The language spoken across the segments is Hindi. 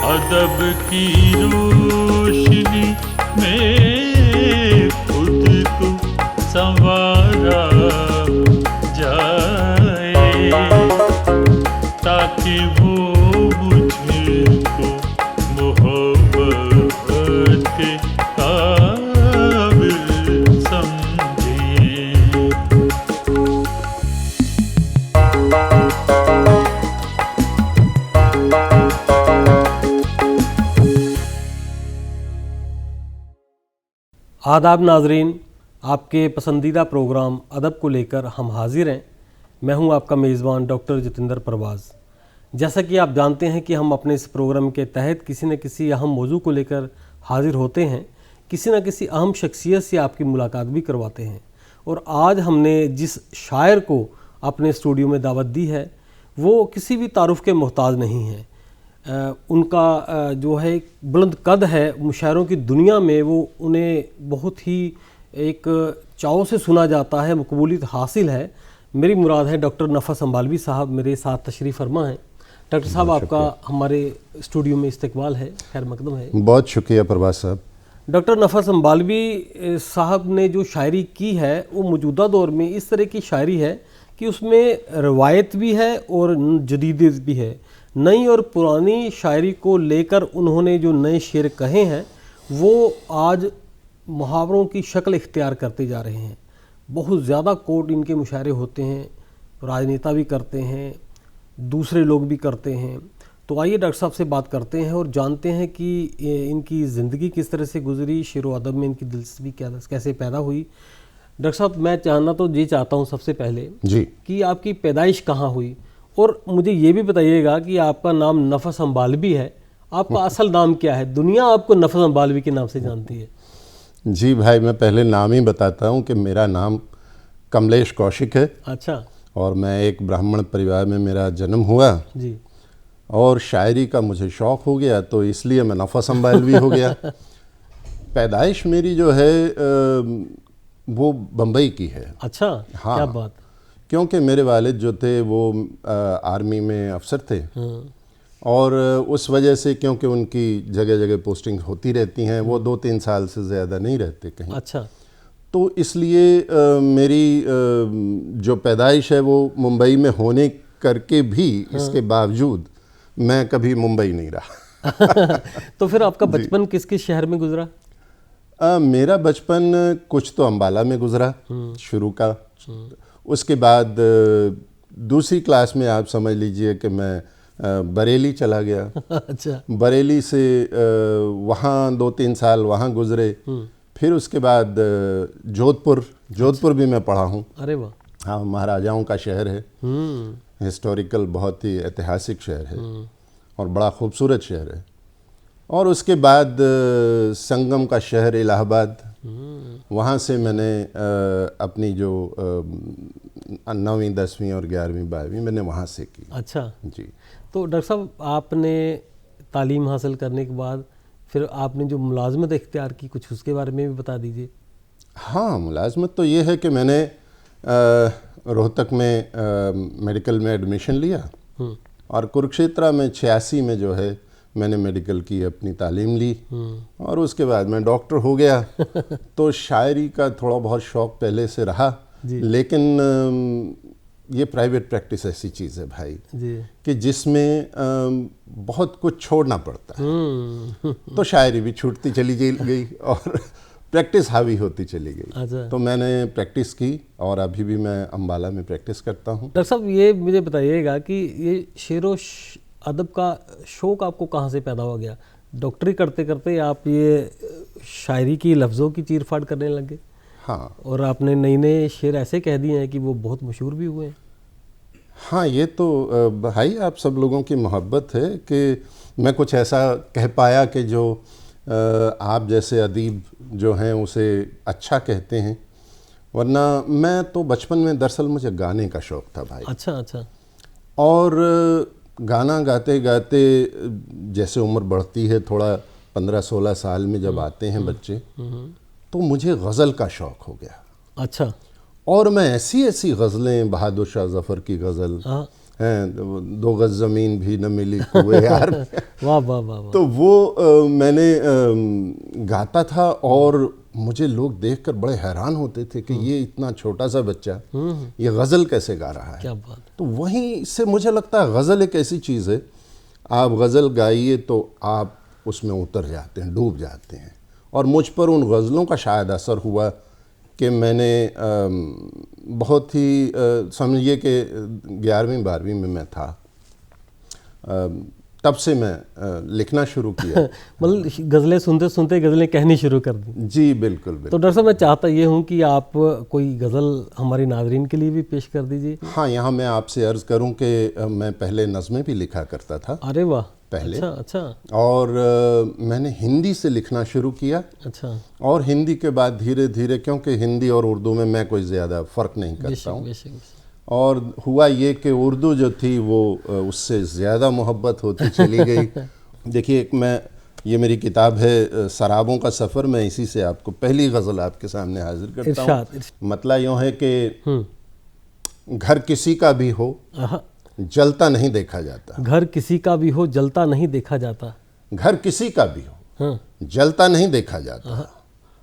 अदब की रोशनी में खुद को संवारा जाए, ताकि वो मुझको मोहब्बत के काबिल समझे। आदाब नाजरीन, आपके पसंदीदा प्रोग्राम अदब को लेकर हम हाजिर हैं। मैं हूं आपका मेज़बान डॉक्टर जितेंद्र परवाज़। जैसा कि आप जानते हैं कि हम अपने इस प्रोग्राम के तहत किसी न किसी अहम मौजू को लेकर हाजिर होते हैं, किसी न किसी अहम शख्सियत से आपकी मुलाकात भी करवाते हैं। और आज हमने जिस शायर को अपने स्टूडियो में दावत दी है वो किसी भी तारुफ के मोहताज नहीं है। उनका जो है बुलंद कद है मुशायरों की दुनिया में, वो उन्हें बहुत ही एक चाव से सुना जाता है, मकबूलियत हासिल है। मेरी मुराद है डॉक्टर नफ़स अंबालवी साहब मेरे साथ तशरीफ़ फरमा हैं। डॉक्टर साहब, आपका हमारे स्टूडियो में इस्तकबाल है, खैर मकदम है। बहुत शुक्रिया परवाज़ साहब। डॉक्टर नफ़स अंबालवी साहब ने जो शायरी की है वो मौजूदा दौर में इस तरह की शायरी है कि उसमें रवायत भी है और जदीदियत भी है। नई और पुरानी शायरी को लेकर उन्होंने जो नए शेर कहे हैं वो आज मुहावरों की शक्ल इख्तियार करते जा रहे हैं। बहुत ज़्यादा कोट इनके मुशायरे होते हैं, राजनेता भी करते हैं, दूसरे लोग भी करते हैं। तो आइए डॉक्टर साहब से बात करते हैं और जानते हैं कि इनकी ज़िंदगी किस तरह से गुजरी, शेर व अदब में इनकी दिलचस्पी कैसे पैदा हुई। डॉक्टर साहब, मैं जानना तो ये चाहता हूँ सबसे पहले जी कि आपकी पैदाइश कहाँ हुई, और मुझे ये भी बताइएगा कि आपका नाम नफ़स अंबालवी है, आपका असल नाम क्या है? दुनिया आपको नफ़स अंबालवी के नाम से जानती है। जी भाई, मैं पहले नाम ही बताता हूँ कि मेरा नाम कमलेश कौशिक है। अच्छा। और मैं एक ब्राह्मण परिवार में मेरा जन्म हुआ जी। और शायरी का मुझे शौक़ हो गया, तो इसलिए मैं नफ़स अंबालवी हो गया। पैदाइश मेरी जो है वो बम्बई की है। अच्छा। हाँ, क्या बात। क्योंकि मेरे वालिद जो थे वो आर्मी में अफसर थे। और उस वजह से, क्योंकि उनकी जगह जगह पोस्टिंग होती रहती हैं, वो 2-3 साल से ज़्यादा नहीं रहते कहीं। अच्छा। तो इसलिए मेरी जो पैदाइश है वो मुंबई में होने करके भी इसके बावजूद मैं कभी मुंबई नहीं रहा। तो फिर आपका बचपन किस किस शहर में गुजरा? मेरा बचपन कुछ तो अम्बाला में गुजरा शुरू का। उसके बाद दूसरी क्लास में आप समझ लीजिए कि मैं बरेली चला गया। अच्छा। बरेली से वहाँ 2-3 साल वहाँ गुजरे। फिर उसके बाद जोधपुर भी मैं पढ़ा हूँ। अरे वाह। हाँ, महाराजाओं का शहर है, हिस्टोरिकल, बहुत ही ऐतिहासिक शहर है और बड़ा खूबसूरत शहर है। और उसके बाद संगम का शहर इलाहाबाद, वहाँ से मैंने अपनी जो 9वीं 10वीं और 11वीं 12वीं मैंने वहाँ से की। अच्छा जी। तो डॉक्टर साहब, आपने तालीम हासिल करने के बाद फिर आपने जो मुलाजमत इख्तियार की, कुछ उसके बारे में भी बता दीजिए। हाँ, मुलाजमत तो ये है कि मैंने रोहतक में मेडिकल में एडमिशन लिया और कुरुक्षेत्र में 86 में जो है मैंने मेडिकल की अपनी तालीम ली और उसके बाद मैं डॉक्टर हो गया। तो शायरी का थोड़ा बहुत शौक़ पहले से रहा, लेकिन ये प्राइवेट प्रैक्टिस ऐसी चीज़ है भाई जी, कि जिसमें बहुत कुछ छोड़ना पड़ता है। तो शायरी भी छूटती चली गई और प्रैक्टिस हावी होती चली गई। अच्छा। तो मैंने प्रैक्टिस की और अभी भी मैं अम्बाला में प्रैक्टिस करता हूँ। डॉक्टर साहब, ये मुझे बताइएगा कि ये शेरो अदब का शौक़ आपको कहाँ से पैदा हो गया? डॉक्टरी करते करते आप ये शायरी की लफ्ज़ों की चीर फाड़ करने लगे? हाँ, और आपने नए नए शेर ऐसे कह दिए हैं कि वो बहुत मशहूर भी हुए हैं। हाँ, ये तो भाई आप सब लोगों की मोहब्बत है कि मैं कुछ ऐसा कह पाया कि जो आप जैसे अदीब जो हैं उसे अच्छा कहते हैं। वरना मैं तो बचपन में दरअसल मुझे गाने का शौक़ था भाई। अच्छा अच्छा। और गाना गाते गाते जैसे उम्र बढ़ती है, थोड़ा 15-16 साल में जब आते हैं बच्चे, तो मुझे गज़ल का शौक़ हो गया। अच्छा। और मैं ऐसी ऐसी गज़लें, बहादुर शाह ज़फ़र की गज़ल, हैं, तो 2 गज ज़मीन भी न मिली कुएं यार। वाह वाह वाह वाह। तो वो मैंने गाता था और मुझे लोग देखकर बड़े हैरान होते थे कि ये इतना छोटा सा बच्चा ये गज़ल कैसे गा रहा है। क्या बात। तो वहीं से मुझे लगता है गज़ल एक ऐसी चीज़ है, आप गज़ल गाइए तो आप उसमें उतर जाते हैं, डूब जाते हैं। और मुझ पर उन गज़लों का शायद असर हुआ कि मैंने बहुत ही समझिए कि 11वीं 12वीं में मैं था, तब से मैं लिखना शुरू किया। मतलब गज़लें सुनते सुनते गज़लें कहनी शुरू कर दी। जी बिल्कुल तो बिल्कुल। डॉक्टर साहब मैं चाहता ये हूँ कि आप कोई गज़ल हमारी नाज़रीन के लिए भी पेश कर दीजिए। हाँ, यहाँ मैं आपसे अर्ज़ करूँ कि मैं पहले नज़में भी लिखा करता था अरे वाह। पहले। अच्छा अच्छा और मैंने हिंदी से लिखना शुरू किया। अच्छा। और हिंदी के बाद धीरे धीरे, क्योंकि हिंदी और उर्दू में मैं कोई ज़्यादा फ़र्क नहीं करता बेशक हूँ, बेशक बेशक। और हुआ ये कि उर्दू जो थी वो उससे ज़्यादा मोहब्बत होती चली गई। देखिए, ये मेरी किताब है सराबों का सफ़र, मैं इसी से आपको पहली गज़ल आपके सामने हाजिर करता हूँ। इरशाद। मतलब यूँ है कि घर किसी का भी हो आहा। जलता नहीं देखा जाता। घर किसी का भी हो जलता नहीं देखा जाता। घर किसी का भी हो हाँ। जलता नहीं देखा जाता।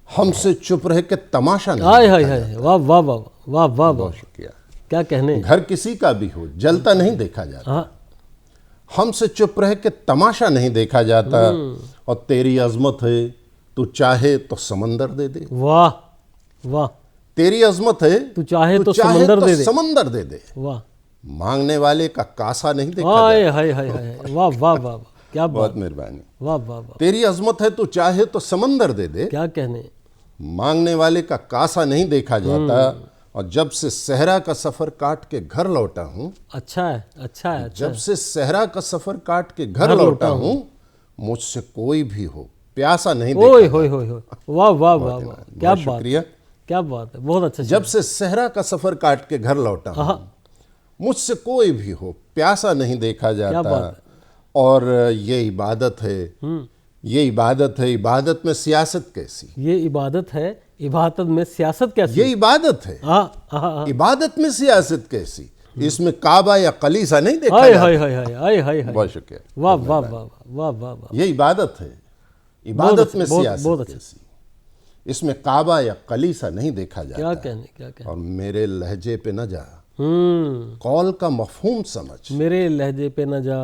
हमसे चुप रह के तमाशा नहीं हाय देखा हाय जाता। हाय। वाह वाह वाह वाह वाह वाह। बहुत शुक्रिया। क्या कहने। घर किसी का भी हो जलता नहीं देखा जाता। हाँ। हमसे चुप रह के तमाशा नहीं देखा जाता। और तेरी अजमत है तू चाहे तो समंदर दे दे। वाह वाह। तेरी अजमत है तू चाहे तो समंदर दे दे। समंदर दे दे। वाह। मांगने वाले का कासा नहीं देखा हाय जाता। हाय हाय हाय। वाह वाह वाह वाह। क्या बात। बहुत मेहरबानी। वाह वाह वाह। तेरी अजमत है तू चाहे तो समंदर दे दे। क्या कहने। मांगने वाले का कासा नहीं देखा जाता। और जब से सहरा का सफ़र काट के घर लौटा हूँ, अच्छा है अच्छा है अच्छा जब से सहरा का सफ़र काट के घर लौटा हूँ, मुझसे कोई भी हो प्यासा नहीं है। ओए देखा होए होए होए। वाह वाह वाह वाह। क्या बहुत बात। शुक्रिया। क्या बात है। बहुत अच्छा। जब से सहरा का सफ़र काट के घर लौटा हूँ, मुझसे कोई भी हो प्यासा नहीं देखा जाता। बात और ये इबादत है, ये इबादत है, इबादत में सियासत कैसी। ये इबादत है, इबादत में सियासत कैसी। ये इबादत है, हाँ हाँ। इबादत में सियासत कैसी। इसमें काबा या कलीसा नहीं देखा हाय जाता। हाय हाय हाय हाय हाय हाय। बहुत शुक्रिया। वाह वाह वाह वाह वाह वाह। ये इबादत है, इबादत में बहुत सियासत अच्छा। कैसी। इसमें काबा या कलीसा नहीं देखा क्या जाता। कहने क्या कहने। और मेरे लहजे पे न जा, कौल का मफहूम समझ। मेरे लहजे पे न जा,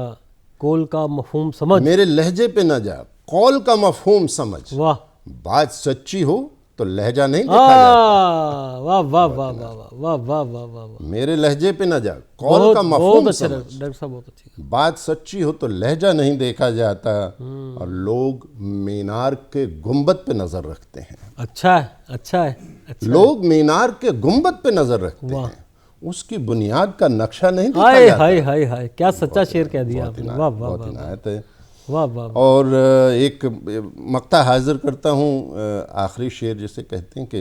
कौल का मफहूम समझ। मेरे लहजे पे न जा, कौल का मफहूम समझ। वाह। बात सच्ची हो तो लहजा नहीं देखा जाता। वाह वाह वाह वाह वाह वाह वाह वाह। मेरे लहजे पे न जा, कौल का मफहूम बहुत अच्छा समझ। डॉक्टर साहब, बहुत अच्छी। बात सच्ची हो तो लहजा नहीं देखा जाता। और लोग मीनार के गुंबद पे नजर रखते हैं। अच्छा है अच्छा है अच्छा। लोग मीनार के गुंबद पे नजर रखते हैं, उसकी बुनियाद का नक्शा नहीं देखा हाय जाता। हाय हाय हाय। क्या सच्चा शेर कह दिया आपने। वाह वाह बहुत वाह इनायत है। वाह वाह। और एक मक्ता हाजिर करता हूँ, आखिरी शेर जिसे कहते हैं कि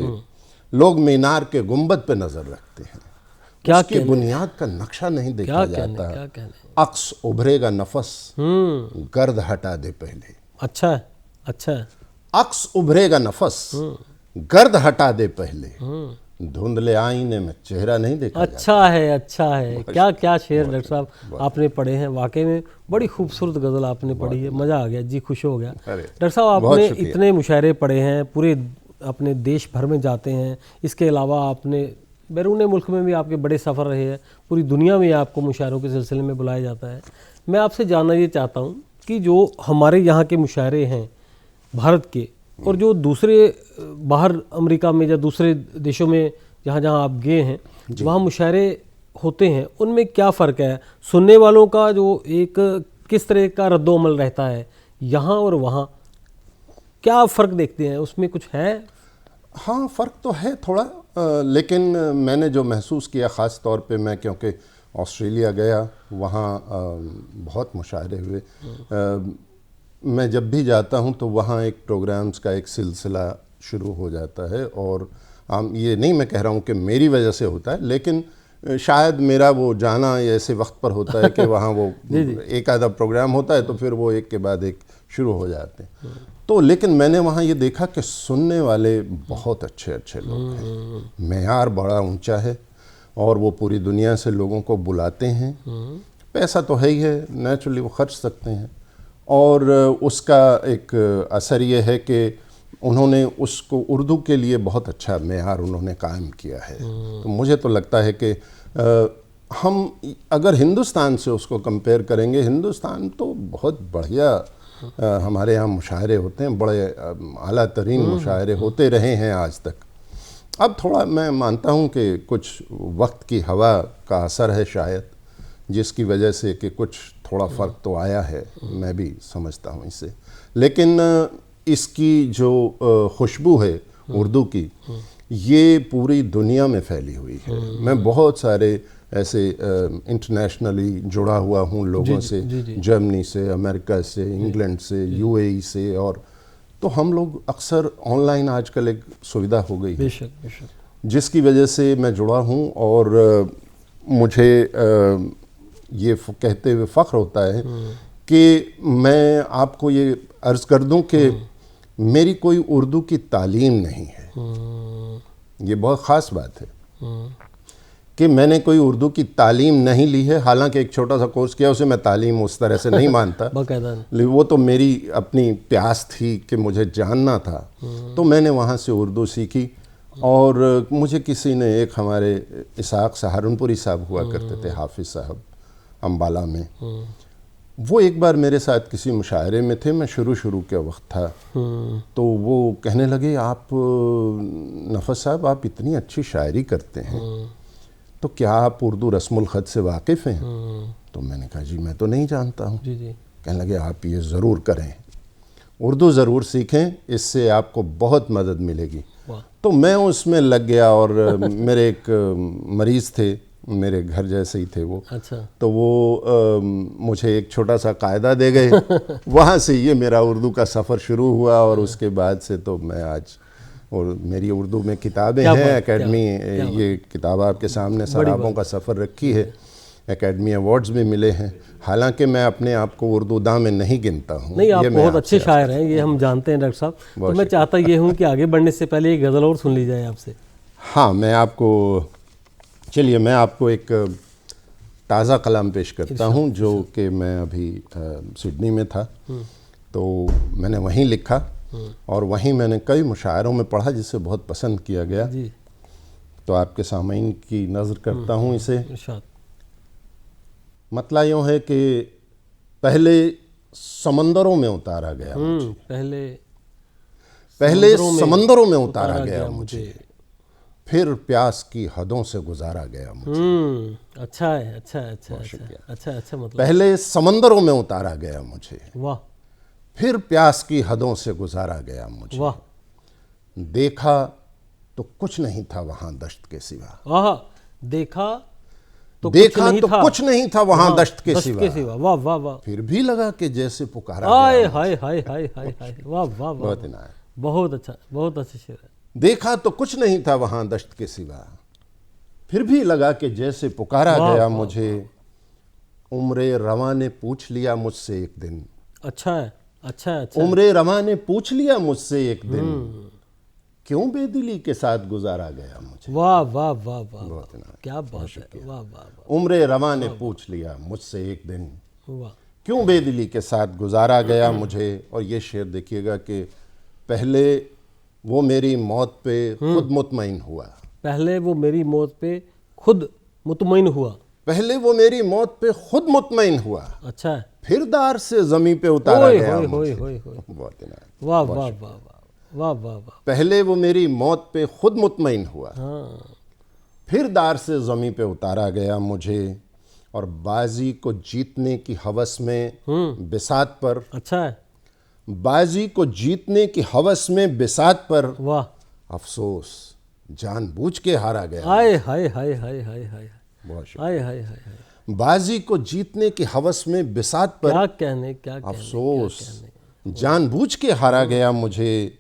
लोग मीनार के गुंबद पे नजर रखते हैं, क्या उसकी बुनियाद का नक्शा नहीं देखा जाता। क्या कहने। अक्स उभरेगा नफस गर्द हटा दे पहले। अच्छा है अच्छा है। अक्स उभरेगा नफस गर्द हटा दे पहले। धुंधले आईने में चेहरा नहीं देखा जाता। अच्छा है अच्छा है। क्या क्या शेर डॉक्टर साहब आपने पढ़े हैं। वाकई में बड़ी खूबसूरत गज़ल आपने पढ़ी है। मज़ा आ गया जी, खुश हो गया। डॉक्टर साहब आपने इतने मुशायरे पढ़े हैं, पूरे अपने देश भर में जाते हैं। इसके अलावा आपने बैरून मुल्क में भी आपके बड़े सफ़र रहे हैं। पूरी दुनिया में आपको मुशायरों के सिलसिले में बुलाया जाता है। मैं आपसे जानना ये चाहता हूँ कि जो हमारे यहाँ के मुशायरे हैं भारत के, और जो दूसरे बाहर अमेरिका में या दूसरे देशों में जहाँ जहाँ आप गए हैं वहाँ मुशायरे होते हैं, उनमें क्या फ़र्क है। सुनने वालों का जो एक किस तरह का रद्दोअमल रहता है यहाँ और वहाँ, क्या फ़र्क देखते हैं उसमें, कुछ है। हाँ, फ़र्क तो है थोड़ा, लेकिन मैंने जो महसूस किया, ख़ास तौर पे मैं क्योंकि ऑस्ट्रेलिया गया, वहाँ बहुत मुशायरे हुए। मैं जब भी जाता हूँ तो वहाँ एक प्रोग्राम्स का एक सिलसिला शुरू हो जाता है। और ये नहीं मैं कह रहा हूँ कि मेरी वजह से होता है, लेकिन शायद मेरा वो जाना ऐसे वक्त पर होता है कि वहाँ वो एक आधा प्रोग्राम होता है तो फिर वो एक के बाद एक शुरू हो जाते हैं। तो लेकिन मैंने वहाँ ये देखा कि सुनने वाले बहुत अच्छे अच्छे लोग हैं, मेयार बड़ा ऊंचा है। और वो पूरी दुनिया से लोगों को बुलाते हैं। पैसा तो है ही है, नेचुरली वो खर्च सकते हैं, और उसका एक असर ये है कि उन्होंने उसको उर्दू के लिए बहुत अच्छा मेयार उन्होंने कायम किया है। तो मुझे तो लगता है कि हम अगर हिंदुस्तान से उसको कंपेयर करेंगे, हिंदुस्तान तो बहुत बढ़िया हमारे यहाँ मुशायरे होते हैं, बड़े आला तरीन मुशायरे होते रहे हैं आज तक। अब थोड़ा मैं मानता हूँ कि कुछ वक्त की हवा का असर है शायद, जिसकी वजह से कि कुछ थोड़ा फ़र्क तो आया है, मैं भी समझता हूँ इसे। लेकिन इसकी जो खुशबू है उर्दू की, ये पूरी दुनिया में फैली हुई है। मैं बहुत सारे ऐसे इंटरनेशनली जुड़ा हुआ हूँ लोगों से, जर्मनी से, अमेरिका से, इंग्लैंड से, यूएई से, और तो हम लोग अक्सर ऑनलाइन आजकल एक सुविधा हो गई है, जिसकी वजह से मैं जुड़ा हूँ। और मुझे ये कहते हुए फ़ख्र होता है कि मैं आपको ये अर्ज़ कर दूं कि मेरी कोई उर्दू की तालीम नहीं है। ये बहुत ख़ास बात है कि मैंने कोई उर्दू की तालीम नहीं ली है। हालांकि एक छोटा सा कोर्स किया, उसे मैं तालीम उस तरह से नहीं मानता, लेकिन वो तो मेरी अपनी प्यास थी कि मुझे जानना था, तो मैंने वहाँ से उर्दू सीखी। और मुझे किसी ने, एक हमारे इसाक सहारनपुरी साहब हुआ करते थे, हाफिज़ साहब, अम्बाला में, वो एक बार मेरे साथ किसी मुशायरे में थे, मैं शुरू के वक्त था, तो वो कहने लगे, आप नफ़स साहब, आप इतनी अच्छी शायरी करते हैं, तो क्या आप उर्दू रस्मुल ख़त से वाकिफ़ हैं? तो मैंने कहा जी मैं तो नहीं जानता हूँ। कहने लगे आप ये ज़रूर करें, उर्दू ज़रूर सीखें, इससे आपको बहुत मदद मिलेगी। तो मैं उसमें लग गया, और मेरे एक मरीज़ थे, मेरे घर जैसे ही थे वो। अच्छा। तो वो मुझे एक छोटा सा कायदा दे गए। वहाँ से ये मेरा उर्दू का सफ़र शुरू हुआ, और उसके बाद से तो मैं आज, और मेरी उर्दू में किताबें हैं, एकेडमी, ये किताब आपके सामने सराबों का सफ़र रखी है, एकेडमी अवार्ड्स भी मिले हैं। हालांकि मैं अपने आप को उर्दू दां में नहीं गिनता हूँ। नहीं, आप बहुत अच्छे शायर हैं, ये हम जानते हैं डॉक्टर साहब। तो मैं चाहता ये हूँ कि आगे बढ़ने से पहले एक गज़ल और सुन ली जाए आपसे। हाँ, मैं आपको, चलिए मैं आपको एक ताज़ा कलाम पेश करता हूँ, जो कि मैं अभी सिडनी में था, तो मैंने वहीं लिखा, और वहीं मैंने कई मुशायरों में पढ़ा, जिसे बहुत पसंद किया गया। तो आपके सामईन की नज़र करता हूँ इसे। मतलब यूँ है कि पहले समंदरों में उतारा गया मुझे, पहले समंदरों में उतारा गया मुझे, फिर प्यास की हदों से गुजारा गया मुझे। अच्छा है, अच्छा मतलब पहले समंदरों में उतारा गया मुझे, वाह, फिर प्यास की हदों से गुजारा गया मुझे, वाह। देखा तो कुछ नहीं था वहां दश्त के सिवा, देखा तो कुछ नहीं था वहां दश्त के सिवा, वाह वाह वाह। फिर भी लगा कि जैसे पुकारा गया, हाय हाय हाय हाय हाय, वाह वाह वाह, बहुत अच्छा, बहुत अच्छा शेर है। देखा तो कुछ नहीं था वहां दश्त के सिवा, फिर भी लगा कि जैसे पुकारा गया मुझे, उम्रे रवा ने पूछ लिया मुझसे एक दिन। अच्छा है, अच्छा है, उम्रे रवा ने पूछ लिया मुझसे एक दिन, क्यों बेदिली के साथ गुजारा गया मुझे। वाह वाह वाह वाह, क्या बात है, वाह वाह। उम्रे रवा ने पूछ लिया मुझसे एक दिन, क्यों बेदिली के साथ गुजारा गया मुझे। और ये शेर देखिएगा कि पहले वो मेरी मौत पे खुद मुतमईन हुआ, पहले वो मेरी मौत पे खुद मुतमईन हुआ, पहले वो मेरी मौत पे खुद मुतमईन हुआ, अच्छा है, फिर दार से जमीन पे उतारा गया मुझे। वाह वाह वाह वाह वाह वाह। पहले वो मेरी मौत पे खुद मुतमईन हुआ, फिर दार से ज़मीं पे उतारा गया मुझे, और बाजी को जीतने की हवस में बिसात पर, अच्छा है, बाजी को जीतने की हवस में बिसात पर, वाह, अफसोस जानबूझ के हारा गया। हाय हाय हाय हाय हाय हाय, बहुत हाय हाय हाय, बाजी को जीतने की हवस में बिसात पर, क्या कहने, अफसोस जानबूझ के हारा गया मुझे,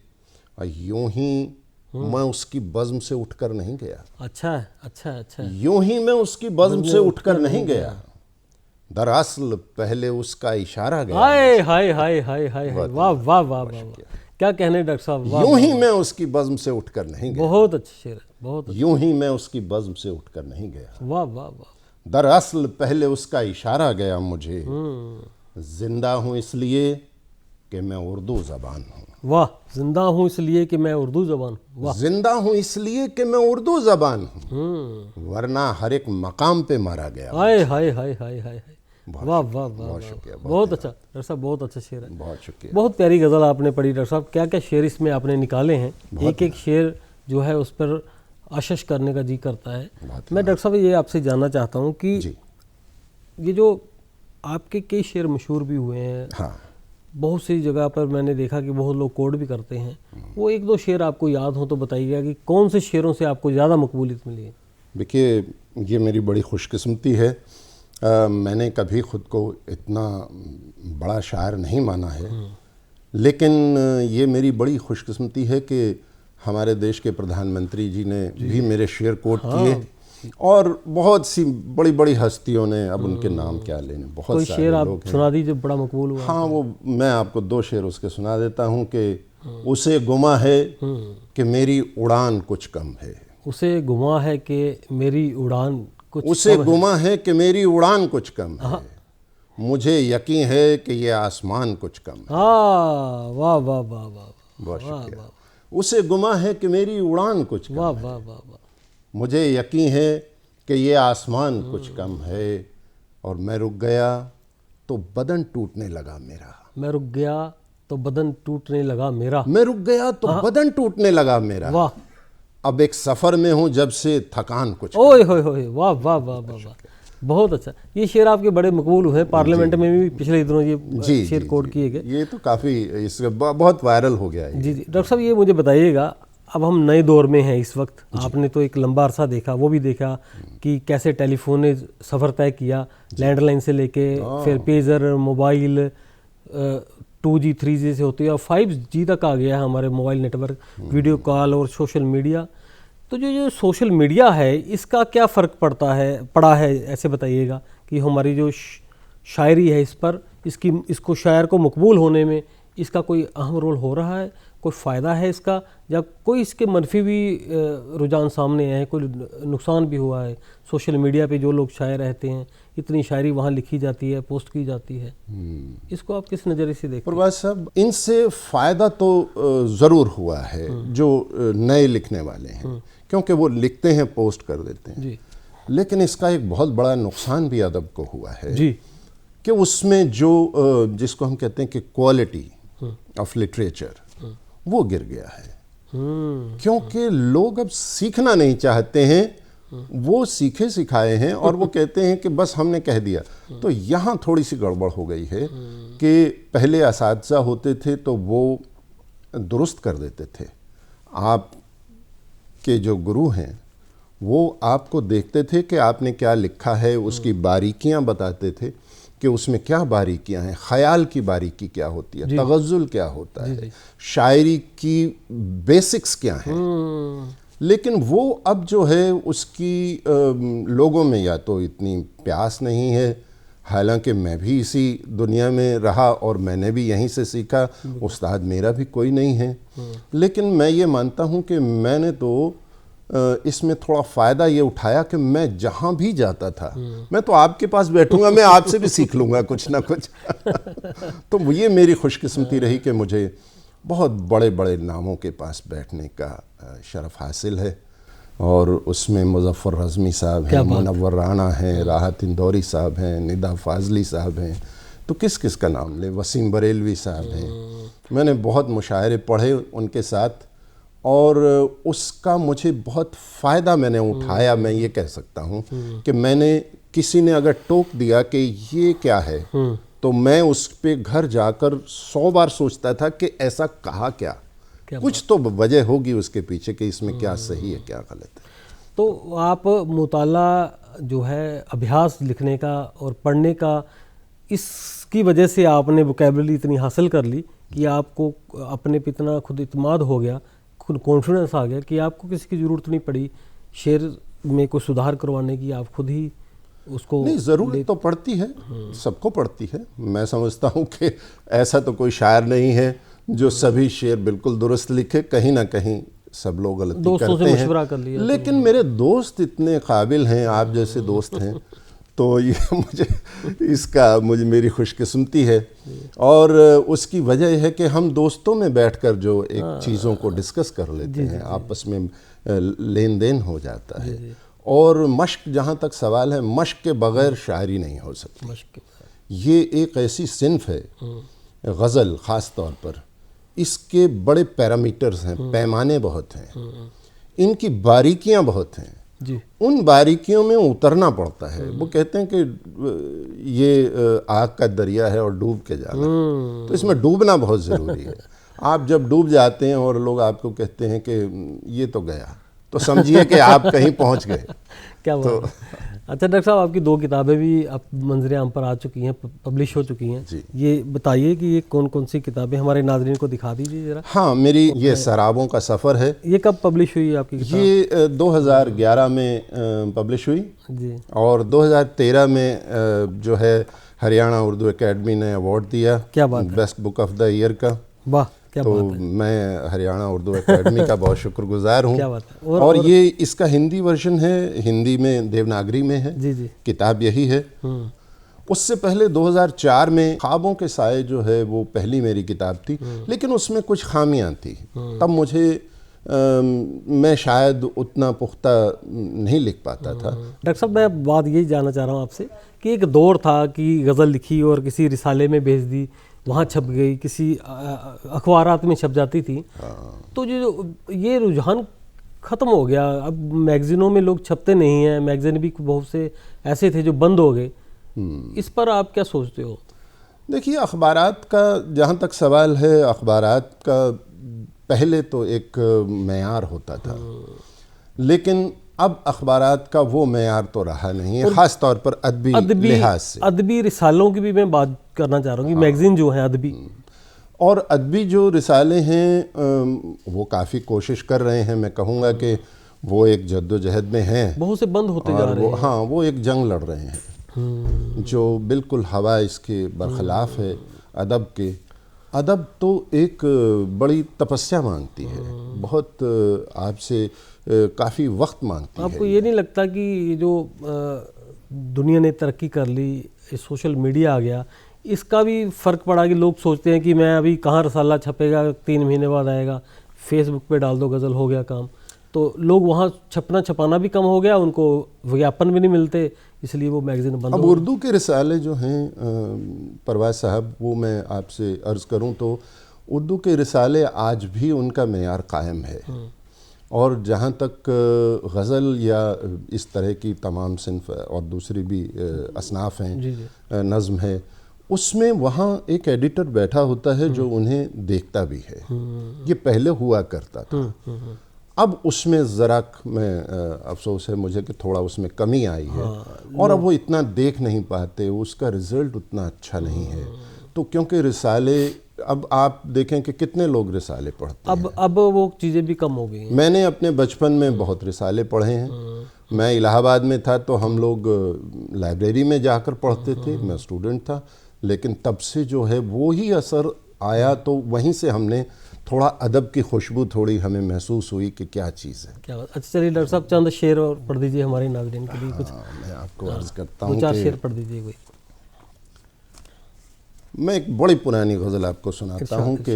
यूं ही मैं उसकी बज़्म से उठकर नहीं गया। अच्छा है, अच्छा अच्छा, यूं ही मैं उसकी बज़्म से उठकर नहीं गया, दरअसल पहले उसका इशारा गया। हाय हाय हाय हाय हाय, वाह वाह वाह वाह, क्या कहने डॉक्टर साहब, यूं ही मैं उसकी बज़्म से उठकर नहीं गया। बहुत अच्छे शेर है, बहुत अच्छा। यूं ही मैं उसकी बज़्म से उठकर नहीं गया, वाह वाह वाह। दरअसल पहले उसका इशारा गया मुझे, जिंदा हूँ इसलिए कि मैं उर्दू ज़बान हूँ। वाह, जिंदा हूँ इसलिए कि मैं उर्दू ज़बान हूँ। वाह। जिंदा हूँ इसलिए कि मैं उर्दू ज़बान हूँ, वरना हर एक मकाम पे मारा गया। हाय हाय हाय हाय हाय हाय। वाह वाह वाह, बहुत शुक्रिया, बहुत अच्छा डॉक्टर साहब, बहुत अच्छा शेर है। बहुत शुक्रिया। बहुत प्यारी गज़ल आपने पढ़ी डॉक्टर साहब। क्या क्या शेर इसमें आपने निकाले हैं, एक एक शेर जो है उस पर आशश करने का जी करता है। मैं डॉक्टर साहब ये आपसे जानना चाहता हूँ कि जी ये जो आपके कई शेर मशहूर भी हुए हैं, हाँ, बहुत सी जगह पर मैंने देखा कि बहुत लोग कोट भी करते हैं, वो एक दो शेर आपको याद हो तो बताइएगा कि कौन से शेरों से आपको ज़्यादा मकबूलियत मिली है। देखिए ये मेरी बड़ी खुशकिस्मती है, मैंने कभी ख़ुद को इतना बड़ा शायर नहीं माना है, लेकिन ये मेरी बड़ी खुशकिस्मती है कि हमारे देश के प्रधानमंत्री जी ने भी मेरे शेर कोट किए, और बहुत सी बड़ी बड़ी हस्तियों ने, अब उनके नाम क्या लेने, बहुत कोई सारे शेर आप लोग हैं। सुना दीजिए, बड़ा मकबूल हुआ। हाँ, वो मैं आपको दो शेर उसके सुना देता हूँ कि उसे गुमा है कि मेरी उड़ान कुछ कम है। उसे गुमा है कि मेरी उड़ान कुछ उसे कम है। गुमा है कि मेरी उड़ान कुछ कम है, मुझे यकीन है कि ये आसमान कुछ कम है। हाँ, वाह वाह वाह वाह, बहुत शुक्रिया। उसे गुमा है कि मेरी उड़ान कुछ कम वाह है, वाह वाह वाह। मुझे यकीन है कि ये आसमान कुछ कम है, और मैं रुक गया तो बदन टूटने लगा मेरा। मैं रुक गया तो बदन टूटने लगा मेरा। मैं रुक गया तो बदन टूटने लगा मेरा। वाह। अब एक सफ़र में हूँ जब से थकान कुछ ओए होए होए, वाह वाह वाह वाह वाह, बहुत अच्छा। ये शेर आपके बड़े मकबूल हुए, पार्लियामेंट में भी पिछले दिनों ये शेर कोट किए गए। ये तो काफ़ी इसका बहुत वायरल हो गया है। जी जी डॉक्टर साहब, ये मुझे बताइएगा, अब हम नए दौर में हैं इस वक्त। आपने तो एक लंबा अरसा देखा, वो भी देखा कि कैसे टेलीफोन ने सफ़र तय किया, लैंडलाइन से लेके फिर पेजर, मोबाइल 2G 3G से होती है और 5G तक आ गया है हमारे मोबाइल नेटवर्क, वीडियो कॉल और सोशल मीडिया। तो जो सोशल मीडिया है, इसका क्या फ़र्क पड़ा है ऐसे बताइएगा कि हमारी जो शायरी है इस पर, इसको शायर को मकबूल होने में इसका कोई अहम रोल हो रहा है, कोई फ़ायदा है इसका, या कोई इसके मनफी भी रुझान सामने आए, कोई नुकसान भी हुआ है? सोशल मीडिया पे जो लोग शायर रहते हैं, इतनी शायरी वहाँ लिखी जाती है, पोस्ट की जाती है, इसको आप किस नज़रिए से देखते हैं? प्रभात साहब, इनसे फ़ायदा तो ज़रूर हुआ है जो नए लिखने वाले हैं, क्योंकि वो लिखते हैं, पोस्ट कर देते हैं जी। लेकिन इसका एक बहुत बड़ा नुकसान भी अदब को हुआ है जी, कि उसमें जो जिसको हम कहते हैं कि क्वालिटी ऑफ लिटरेचर, वो गिर गया है, क्योंकि लोग अब सीखना नहीं चाहते हैं, वो सीखे सिखाए हैं और वो कहते हैं कि बस हमने कह दिया। तो यहाँ थोड़ी सी गड़बड़ हो गई है कि पहले असातिज़ा होते थे तो वो दुरुस्त कर देते थे, आपके जो गुरु हैं वो आपको देखते थे कि आपने क्या लिखा है, उसकी बारीकियां बताते थे कि उसमें क्या बारीकियां हैं, ख़याल की बारीकी क्या होती है, तगज़्ज़ुल क्या होता है, शायरी की बेसिक्स क्या हैं। लेकिन वो अब जो है उसकी लोगों में या तो इतनी प्यास नहीं है, हालांकि मैं भी इसी दुनिया में रहा और मैंने भी यहीं से सीखा, उस्ताद मेरा भी कोई नहीं है, लेकिन मैं ये मानता हूँ कि मैंने तो इसमें थोड़ा फ़ायदा ये उठाया कि मैं जहाँ भी जाता था, मैं तो आपके पास बैठूंगा, मैं आपसे भी सीख लूँगा कुछ ना कुछ। तो ये मेरी खुशकिस्मती रही कि मुझे बहुत बड़े बड़े नामों के पास बैठने का शरफ़ हासिल है, और उसमें मुज़फ़्फ़र रज़मी साहब हैं, मुनव्वर राणा हैं, राहत इंदौरी साहब हैं, निदा फाजली साहब हैं, तो किस किस का नाम ले, वसीम बरेलवी साहब हैं। मैंने बहुत मुशायरे पढ़े उनके साथ और उसका मुझे बहुत फ़ायदा मैंने उठाया। मैं ये कह सकता हूँ कि मैंने, किसी ने अगर टोक दिया कि ये क्या है, तो मैं उस पे घर जाकर 100 बार सोचता था कि ऐसा कहा क्या कुछ तो वजह होगी उसके पीछे कि इसमें क्या सही है क्या गलत है। तो आप मुताला जो है, अभ्यास लिखने का और पढ़ने का, इसकी वजह से आपने वोकैबुलरी इतनी हासिल कर ली कि आपको अपने पे इतना खुद इत्मीनान हो गया, खुद कॉन्फिडेंस आ गया कि आपको किसी की ज़रूरत नहीं पड़ी शेर में कोई सुधार करवाने की, आप खुद ही उसको। नहीं, ज़रूरत तो पड़ती है, सबको पड़ती है। मैं समझता हूँ कि ऐसा तो कोई शायर नहीं है जो सभी शेर बिल्कुल दुरुस्त लिखे, कहीं ना कहीं सब लोग गलती दोस्तों से करते मशवरा कर हैं, लिया लेकिन मेरे दोस्त इतने काबिल हैं, आप जैसे दोस्त हैं, तो ये मुझे मेरी खुशकिस्मती है। और उसकी वजह है कि हम दोस्तों में बैठकर जो एक चीज़ों को डिस्कस कर लेते हैं, आपस में लेन देन हो जाता है। और मश्क, जहाँ तक सवाल है, मश्क के बग़ैर शायरी नहीं हो सकती। ये एक ऐसी सिन्फ है, गज़ल ख़ास तौर पर, इसके बड़े पैरामीटर्स हैं, पैमाने बहुत हैं, इनकी बारीकियां बहुत हैं जी। उन बारीकियों में उतरना पड़ता है। वो कहते हैं कि ये आग का दरिया है और डूब के जाना, तो इसमें डूबना बहुत ज़रूरी है। आप जब डूब जाते हैं और लोग आपको कहते हैं कि ये तो गया, तो समझिए कि आप कहीं पहुंच गए। क्या बात है। अच्छा डॉक्टर साहब, आपकी 2 किताबें भी अब मंजर आम पर आ चुकी हैं, पब्लिश हो चुकी हैं जी। ये बताइए कि ये कौन कौन सी किताबें, हमारे नाज़रीन को दिखा दीजिए ज़रा। हाँ, मेरी ये सराबों का सफ़र है। ये कब पब्लिश हुई आपकी किताब? ये 2011 में पब्लिश हुई जी। और 2013 में जो है हरियाणा उर्दू एकेडमी ने अवार्ड दिया, क्या बात है। Best book of the year का। वाह, क्या तो बात है। मैं हरियाणा उर्दू एकेडमी का बहुत शुक्रगुजार हूँ। क्या बात है। और ये इसका हिंदी वर्जन है, हिंदी में देवनागरी में है। जी जी। किताब यही है। उससे पहले 2004 में ख्वाबों के साए जो है वो पहली मेरी किताब थी, लेकिन उसमें कुछ खामियां थी। तब मुझे मैं शायद उतना पुख्ता नहीं लिख पाता था। डॉक्टर साहब, मैं बात यही जानना चाह रहा हूँ आपसे कि एक दौर था कि गज़ल लिखी और किसी रिसाले में भेज दी, वहाँ छप गई, किसी अखबारात में छप जाती थी। तो जो ये रुझान ख़त्म हो गया, अब मैगज़ीनों में लोग छपते नहीं हैं, मैगज़ीन भी बहुत से ऐसे थे जो बंद हो गए। इस पर आप क्या सोचते हो? देखिए, अखबारात का जहाँ तक सवाल है, अखबारात का पहले तो एक मेयार होता था, लेकिन अब अखबारात का वो मेयार तो रहा नहीं है, ख़ास तौर पर अदबी लिहाज से। अदबी रिसालों की भी मैं बात करना चाह रहा हूँ कि मैगज़ीन जो है अदबी, और अदबी जो रिसाले हैं वो काफ़ी कोशिश कर रहे हैं। मैं कहूँगा कि वो एक जद्दोजहद में हैं, बहुत से बंद होते जा रहे हैं। हाँ, वो एक जंग लड़ रहे हैं जो बिल्कुल हवा इसके बरखिलाफ़ है अदब के। अदब तो एक बड़ी तपस्या मांगती है, बहुत आपसे काफ़ी वक्त मांगती है। आपको ये नहीं लगता कि ये जो दुनिया ने तरक्की कर ली, सोशल मीडिया आ गया, इसका भी फ़र्क पड़ा कि लोग सोचते हैं कि मैं अभी कहाँ रसाला छपेगा, 3 महीने बाद आएगा, फेसबुक पे डाल दो गज़ल, हो गया काम। तो लोग वहाँ छपना छपाना भी कम हो गया, उनको विज्ञापन भी नहीं मिलते, इसलिए वो मैगज़ीन बंद अब हो। उर्दू के रिसाले जो हैं परवाज़ साहब, वो मैं आपसे अर्ज़ करूं तो उर्दू के रिसाले आज भी उनका मेयार कायम है। और जहाँ तक गज़ल या इस तरह की तमाम सिन्फ और दूसरी भी असनाफ़ हैं, नज़्म है, उसमें वहाँ एक एडिटर बैठा होता है जो उन्हें देखता भी है। ये पहले हुआ करता था। अब उसमें ज़रा अफसोस है मुझे कि थोड़ा उसमें कमी आई है। और अब वो इतना देख नहीं पाते, उसका रिज़ल्ट उतना अच्छा नहीं है। तो क्योंकि रिसाले, अब आप देखें कि कितने लोग रिसाले पढ़ते हैं। अब वो चीज़ें भी कम हो गई हैं। मैंने अपने बचपन में बहुत रिसाले पढ़े हैं। मैं इलाहाबाद में था तो हम लोग लाइब्रेरी में जाकर पढ़ते थे, मैं स्टूडेंट था। लेकिन तब से जो है वो ही असर आया, तो वहीं से हमने थोड़ा अदब की खुशबू थोड़ी हमें महसूस हुई कि क्या चीज़ है। क्या बात। अच्छा चलिए डॉक्टर साहब, चंद शेर और पढ़ दीजिए हमारे नाज़रीन के लिए। कुछ मैं आपको अर्ज़ करता हूँ 2-4 कि शेर पढ़ दीजिए कोई। मैं एक बड़ी पुरानी गज़ल आपको सुनाता हूँ कि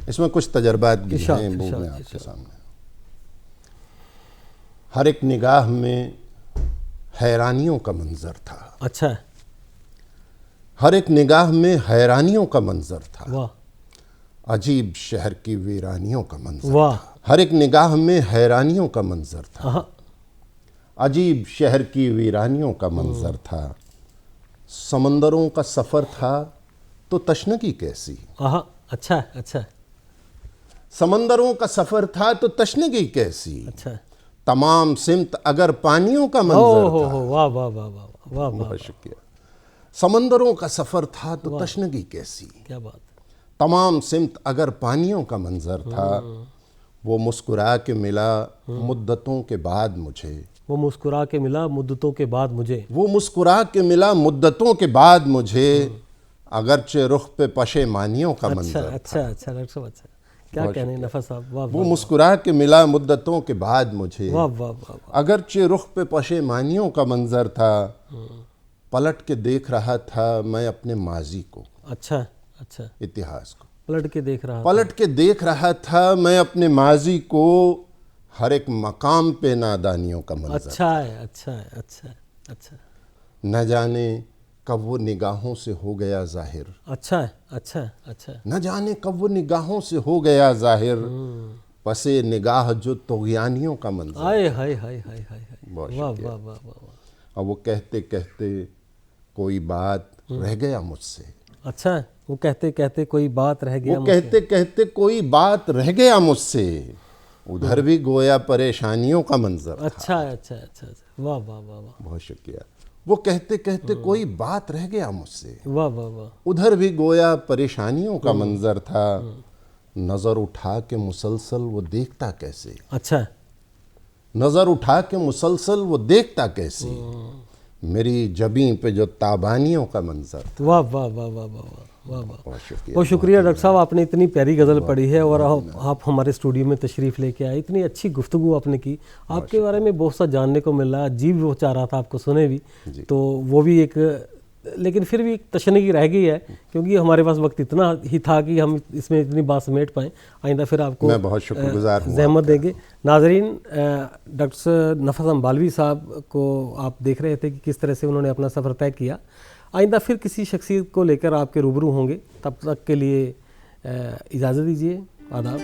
इसमें कुछ तजर्बात भी हैं, वो मैं आपके सामने। हर एक निगाह में हैरानियों का मंजर था। अच्छा। हर एक निगाह में हैरानियों का मंजर था। वाह। अजीब शहर की वीरानियों का मंजर वाह। था। हर एक निगाह में हैरानियों का मंजर था। अजीब शहर की वीरानियों का मंजर था। समंदरों का सफ़र था तो तशनगी कैसी। अच्छा अच्छा। समंदरों का सफ़र था तो तशनगी कैसी। अच्छा। तमाम सिमत अगर पानियों का मंजर था। वाह वाह वाह वाह वाह, बहुत शुक्रिया। समंदरों का सफ़र था तो तशनगी कैसी। क्या बात। तमाम सिमत अगर पानियों का मंजर था। वो मुस्कुरा के मिला मुद्दतों के बाद मुझे। वो मुस्कुरा के मिला मुद्दतों के बाद मुझे। वो मुस्कुरा के मिला मुद्दतों के बाद मुझे। अगरचे रुख पे पशेमानियों का मंजर। अच्छा अच्छा डॉक्टर साहब, अच्छा क्या कहने नफस साहब, वाह वो मुस्कुरा के मिला मुद्दतों के बाद मुझे, वाह वाह वाह वाह। अगरचे रुख पे पशेमानियों का मंजर था, पलट के देख रहा था मैं अपने माजी को, अच्छा अच्छा, इतिहास को पलट के देख रहा पलट के देख रहा था मैं अपने माजी को, हर एक मकाम पे नादानियों का मंजर। अच्छा है अच्छा है अच्छा है अच्छा न जाने कब वो निगाहों से हो गया जाहिर, अच्छा है अच्छा है अच्छा है। न जाने कब वो निगाहों से हो गया जाहिर, पसे निगाह जो तोगियानियों का मंजर। आए हाय हाय हाय हाय हाय, बहुत वाह शुक्रिया। वाह वाह वाह वाह। और वो कहते कहते कोई बात रह गया मुझसे, अच्छा है, वो कहते कहते कोई बात रह गया वो मुझसे। कहते कहते कोई बात रह गया मुझसे, उधर भी गोया परेशानियों का मंजर था। अच्छा है अच्छा है अच्छा अच्छा, वाह वाह वाह वाह बहुत शुक्रिया। वो कहते कहते कोई बात रह गया मुझसे, वाह वाह वाह। उधर भी गोया परेशानियों का मंजर था, नजर उठा के मुसलसल वो देखता कैसे, अच्छा है, नजर उठा के मुसलसल वो देखता कैसे, मेरी जबीं पे जो ताबानियों का मंजर था। वाह वाह वाह वाह वाह वाह वाह वाह। बहुत शुक्रिया। बहुत शुक्रिया डॉक्टर साहब, आपने इतनी प्यारी गज़ल पढ़ी है और आप हमारे स्टूडियो में तशरीफ़ लेके आए, इतनी अच्छी गुफ्तगू आपने की, आपके बारे में बहुत सा जानने को मिल रहा, जी वो चाह रहा था आपको सुने भी, तो वो भी एक, लेकिन फिर भी एक तशनगी रह गई है क्योंकि हमारे पास वक्त इतना ही था कि हम इसमें इतनी बात समेट पाएँ। आइंदा फिर आपको मैं बहुत शुक्रगुजार हूँ ज़हमत देंगे। नाजरीन, डॉक्टर नफस अम्बालवी साहब को आप देख रहे थे कि किस तरह से उन्होंने अपना सफ़र तय किया। आइंदा फिर किसी शख्सियत को लेकर आपके रूबरू होंगे, तब तक के लिए इजाज़त दीजिए, आदाब।